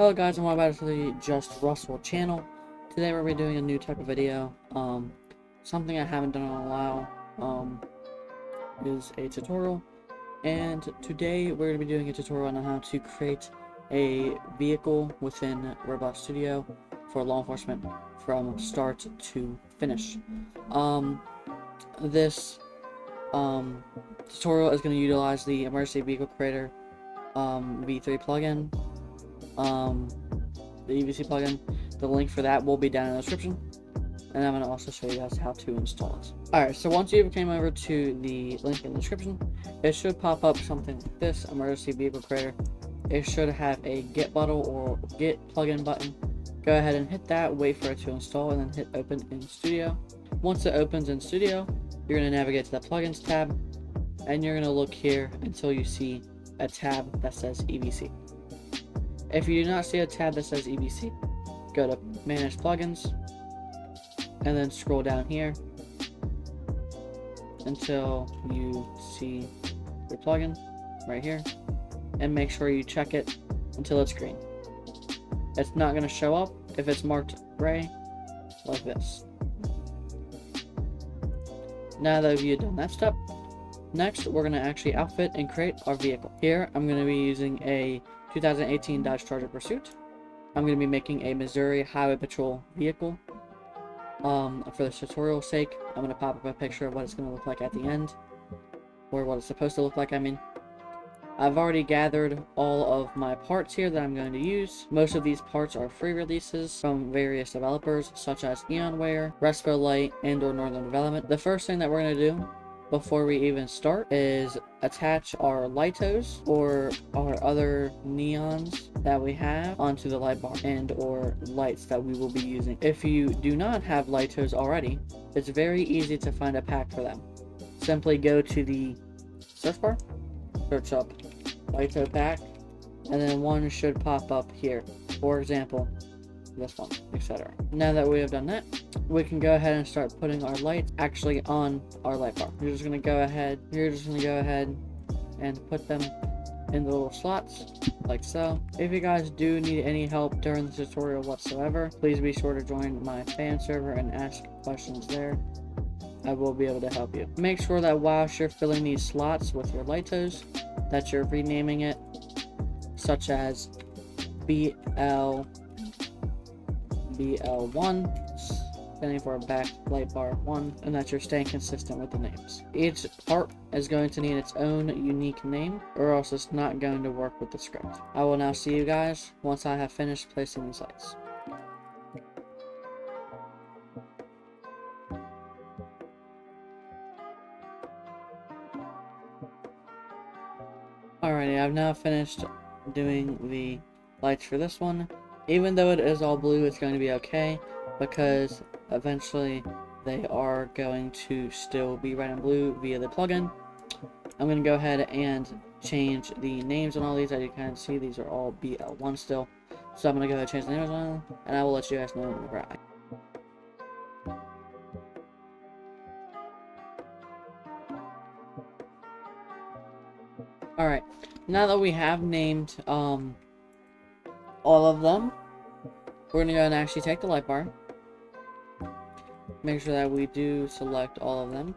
Hello guys, and welcome back to the Just Russell channel. Today we're going to be doing a new type of video. Something I haven't done in a while is a tutorial. And today we're going to be doing a tutorial on how to create a vehicle within Roblox Studio for law enforcement from start to finish. This tutorial is going to utilize the Emergency Vehicle Creator V3 plugin. The EVC plugin. The link for that will be down in the description, and I'm going to also show you guys how to install it. Alright, so once you came over to the link in the description, it should pop up something like this, Emergency Vehicle Creator. It should have a get button or get plugin button. Go ahead and hit that, wait for it to install, and then hit open in Studio. Once it opens in Studio, you're going to navigate to the plugins tab, and you're going to look here until you see a tab that says EVC. If you do not see a tab that says EVC, go to Manage Plugins, and then scroll down here until you see your plugin right here, and make sure you check it until it's green. It's not going to show up if it's marked gray, like this. Now that you've done that step, next we're going to actually outfit and create our vehicle. Here I'm going to be using a 2018 Dodge Charger Pursuit. I'm going to be making a Missouri Highway Patrol vehicle. For this tutorial's sake, I'm going to pop up a picture of what it's going to look like at the end, or what it's supposed to look like, I mean. I've already gathered all of my parts here that I'm going to use. Most of these parts are free releases from various developers, such as Eonware, Respo Light, and/or Northern Development. The first thing that we're going to do before we even start is attach our lightos or our other neons that we have onto the light bar and or lights that we will be using. If you do not have lightos already, it's very easy to find a pack for them. Simply go to the search bar, search up lighto pack, and then one should pop up here. For example, this one, etc. Now that we have done that, we can go ahead and start putting our lights actually on our light bar. You're just gonna go ahead and put them in the little slots, like so. If you guys do need any help during the tutorial whatsoever, please be sure to join my fan server and ask questions there. I will be able to help you. Make sure that whilst you're filling these slots with your lightos, that you're renaming it, such as BL1, standing for back light bar 1, and that you're staying consistent with the names. Each part is going to need its own unique name, or else it's not going to work with the script. I will now see you guys once I have finished placing these lights. Alrighty, I've now finished doing the lights for this one. Even though it is all blue, it's going to be okay, because eventually they are going to still be red and blue via the plugin. I'm going to go ahead and change the names on all these. As you can see, these are all BL1 still. So I'm going to go ahead and change the names on them, and I will let you guys know whenever I... Alright, now that we have named all of them, we're going to go and actually take the light bar, make sure that we do select all of them,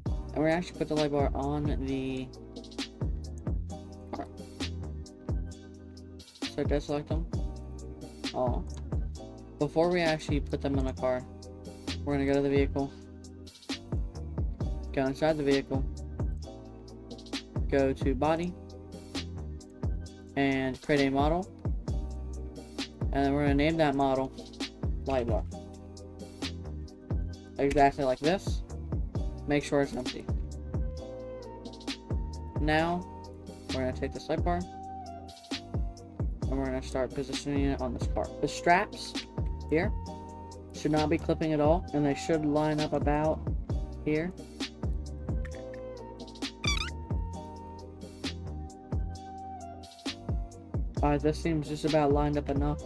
and we're going to actually put the light bar on the car. So go select them all. Before we actually put them in the car, we're going to go to the vehicle, go inside the vehicle, go to body, and create a model, and then we're going to name that model light bar, exactly like this. Make sure it's empty. Now we're going to take this light bar and we're going to start positioning it on this car. The straps here should not be clipping at all, and they should line up about here. This seems just about lined up enough.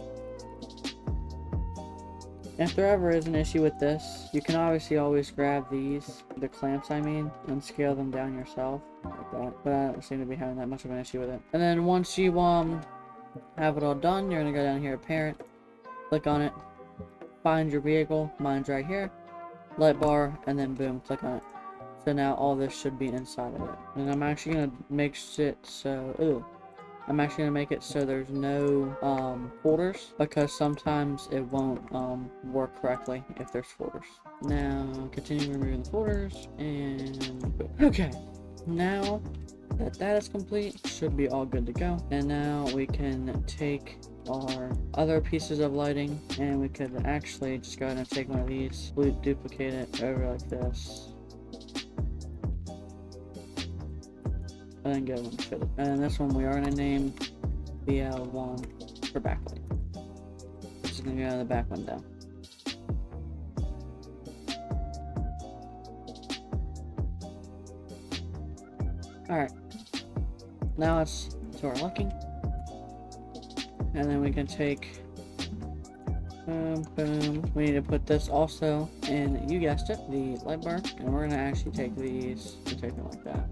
If there ever is an issue with this, you can obviously always grab these, the clamps I mean, and scale them down yourself, like that. But I don't seem to be having that much of an issue with it. And then once you have it all done, you're gonna go down here to parent, click on it, find your vehicle, mine's right here, light bar, and then boom, click on it. So now all this should be inside of it. And I'm actually gonna make it so, I'm actually gonna make it so there's no folders, because sometimes it won't work correctly if there's folders. Now continue removing the folders, and boom. Okay, now that is complete, should be all good to go. And now we can take our other pieces of lighting, and we could actually just go ahead and take one of these, duplicate it over like this, and then go and fit it. And this one we are gonna name BL1 for backlight. This is gonna go in the back window. Alright, now it's to our liking, and then we can take, boom, boom. We need to put this also in, you guessed it, the light bar, and we're gonna actually take these and take them like that.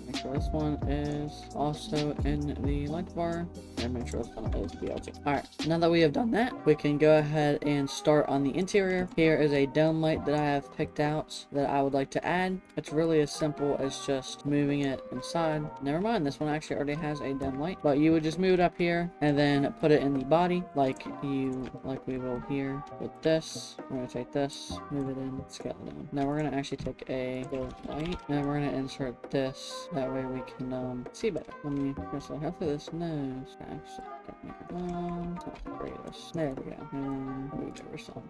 Make sure this one is also in the light bar, and make sure this one is BL2. Alright, now that we have done that, we can go ahead and start on the interior. Here is a dome light that I have picked out that I would like to add. It's really as simple as just moving it inside. Never mind, this one actually already has a dome light, but you would just move it up here and then put it in the body like we will here with this. We're gonna take this, move it in, scale it down. Now we're gonna actually take a gold light, and we're gonna insert this. That way we can see better. Let me press it. Hopefully this nose actually there we go. And move over some.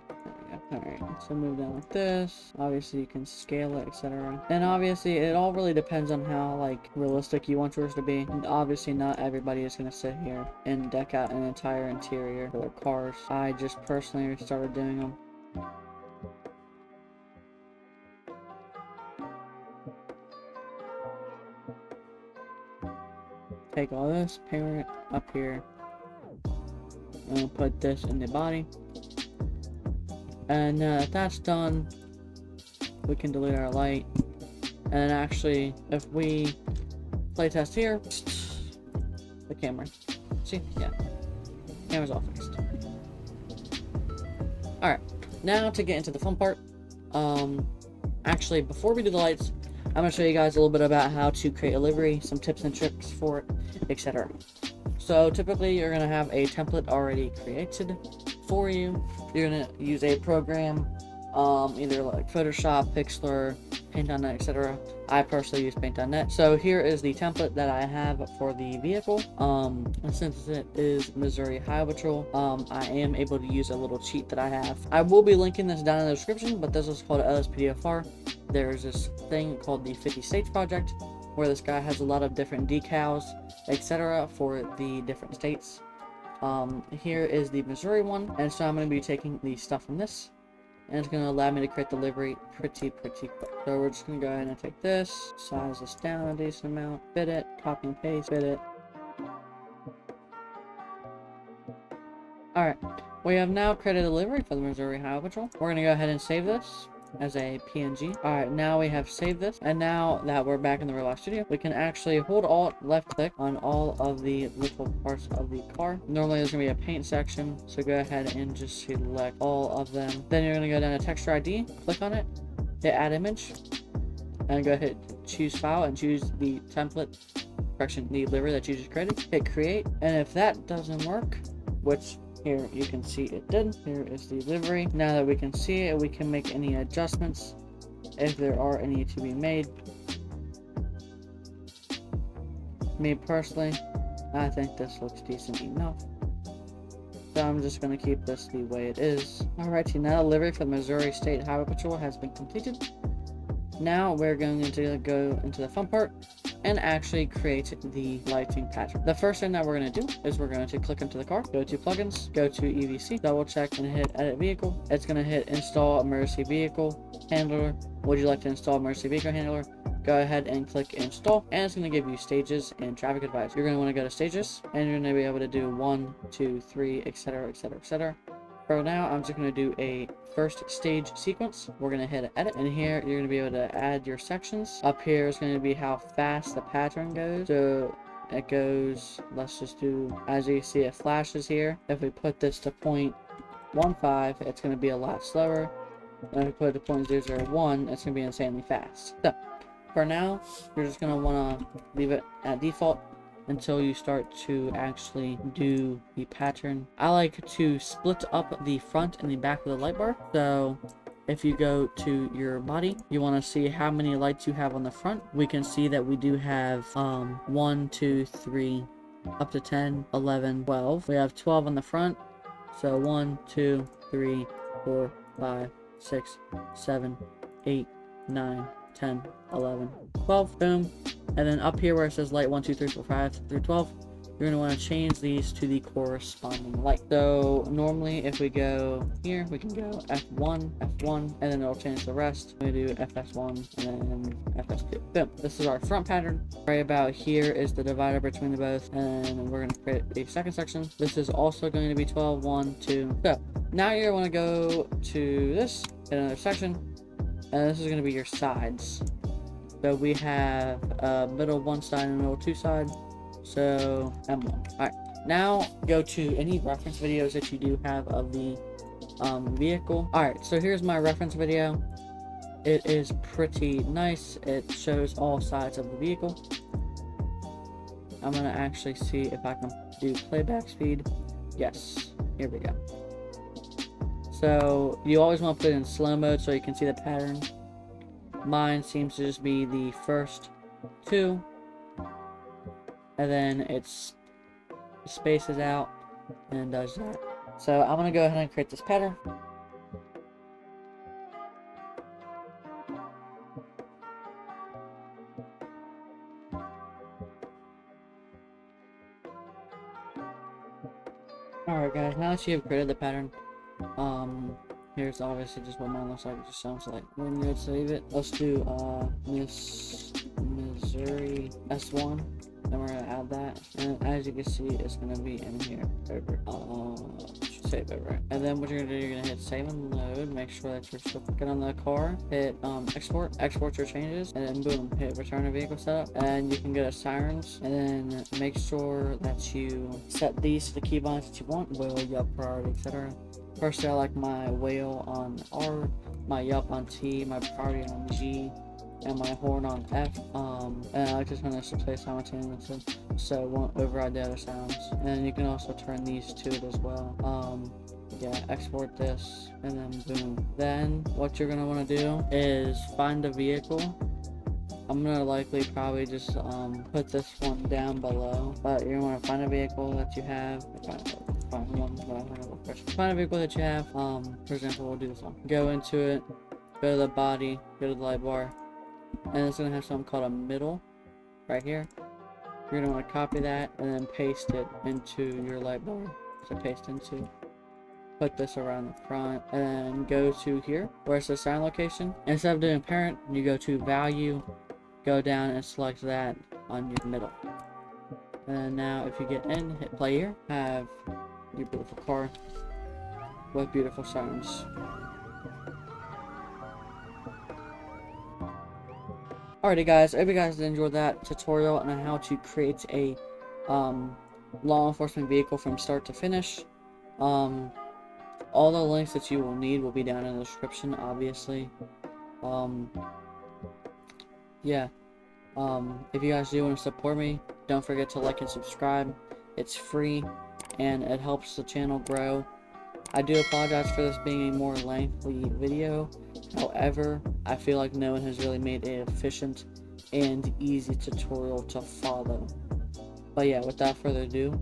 There we go. Alright, so move down like this. Obviously you can scale it, etc. And obviously it all really depends on how like realistic you want yours to be. And obviously not everybody is gonna sit here and deck out an entire interior for their cars. I just personally started doing them. Take all this, parent up here, and put this in the body. And if that's done, we can delete our light. And actually, if we playtest here, the camera, see, yeah, camera's all fixed. Alright, now to get into the fun part. Actually, before we do the lights, I'm going to show you guys a little bit about how to create a livery, some tips and tricks for it, etc. So typically you're going to have a template already created for you. You're going to use a program, either like Photoshop, Pixlr, Paint.net, etc. I personally use Paint.net. So here is the template that I have for the vehicle. And since it is Missouri Highway Patrol, I am able to use a little cheat that I have. I will be linking this down in the description, but this is called LSPDFR. There's this thing called the 50 States Project, where this guy has a lot of different decals, etc. for the different states. Here is the Missouri one, and so I'm going to be taking the stuff from this, and it's going to allow me to create the livery pretty quick. So we're just going to go ahead and take this, size this down a decent amount, fit it, copy and paste, fit it. Alright, we have now created a livery for the Missouri Highway Patrol. We're going to go ahead and save this as a PNG. Alright, now we have saved this, and now that we're back in the ROBLOX studio, we can actually hold Alt, left click on all of the little parts of the car. Normally there's gonna be a paint section, so go ahead and just select all of them. Then you're gonna go down to texture ID, click on it, hit add image, and go ahead, choose file, and choose the template, the livery that you just created. Hit create, and if that doesn't work, which here you can see it did. Here is the livery. Now that we can see it, we can make any adjustments if there are any to be made. Me personally, I think this looks decent enough, so I'm just going to keep this the way it is. Alrighty, now the livery for the Missouri State Highway Patrol has been completed. Now we're going to go into the fun part and actually create the lighting pattern. The first thing that we're going to do is we're going to click into the car, go to plugins, go to EVC, double check and hit edit vehicle. It's going to hit install emergency vehicle handler. Would you like to install emergency vehicle handler? Go ahead and click install, and it's going to give you stages and traffic advice. You're going to want to go to stages, and you're going to be able to do 1, 2, 3, etc, etc, etc. For now, I'm just going to do a first stage sequence. We're going to hit edit, and here you're going to be able to add your sections. Up here is going to be how fast the pattern goes. So it goes, let's just do, as you see it flashes here. If we put this to 0.15, it's going to be a lot slower. And if we put it to 0.001, it's going to be insanely fast. So, for now, you're just going to want to leave it at default until you start to actually do the pattern. I like to split up the front and the back of the light bar. So if you go to your body, you want to see how many lights you have on the front. We can see that we do have 1, 2, 3, up to 10, 11, 12. We have 12 on the front. So 1, 2, 3, 4, 5, 6, 7, 8, 9, 10, 11, 12. Boom. And then up here where it says light 1, 2, 3, 4, 5 through 12, you're going to want to change these to the corresponding light. So normally if we go here, we can go F1, F1, and then it'll change the rest. We do FS1 and then FS2. Boom. This is our front pattern. Right about here is the divider between the both, and we're going to create a second section. This is also going to be 12, 1, 2. So now you're going to go to this, another section, and this is going to be your sides. So we have a middle one side and a middle two side. So M1. Alright. Now go to any reference videos that you do have of the vehicle. Alright, so here's my reference video. It is pretty nice. It shows all sides of the vehicle. I'm gonna actually see if I can do playback speed. Yes. Here we go. So you always want to put it in slow mode so you can see the pattern. Mine seems to just be the first two, and then it spaces out and does that. So I'm gonna go ahead and create this pattern. Alright guys, now that you have created the pattern, here's obviously just what mine looks like. It just sounds like. We're gonna save it. Let's do Missouri S1. Then we're gonna add that, and as you can see, it's gonna be in here. Should save it right. And then what you're gonna do, you're gonna hit save and load. Make sure that you're still clicking on the car. Hit export your changes, and then boom, hit return to vehicle setup. And you can go to sirens, and then make sure that you set these to the keybinds that you want. Wheel, yup, priority, etc. First, I like my whale on R, my yup on T, my priority on G, and my horn on F. And I like to turn this to play simultaneously, so it won't override the other sounds. And you can also turn these to it as well. Yeah, export this, and then boom. Then what you're gonna want to do is find a vehicle. I'm gonna likely probably just put this one down below, but you're gonna want to find a vehicle that you have. Find a vehicle that you have. For example, we'll do this one. Go into it, go to the body, go to the light bar, and it's gonna have something called a middle right here. You're gonna want to copy that and then paste it into your light bar. So paste into. Put this around the front, and then go to here where it says sound location. Instead of doing parent, you go to value, go down and select that on your middle. And now if you get in, hit play here, have your beautiful car with beautiful sounds. Alrighty guys, I hope you guys enjoyed that tutorial on how to create a law enforcement vehicle from start to finish. All the links that you will need will be down in the description, obviously. Yeah. If you guys do want to support me, don't forget to like and subscribe. It's free, and it helps the channel grow. I do apologize for this being a more lengthy video. However, I feel like no one has really made an efficient and easy tutorial to follow. But yeah, without further ado,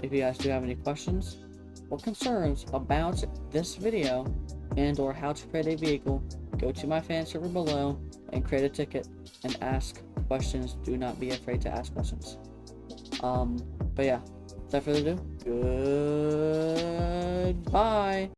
if you guys do have any questions or concerns about this video and or how to create a vehicle, go to my fan server below and create a ticket and ask questions. Do not be afraid to ask questions. But yeah, without further ado, goodbye.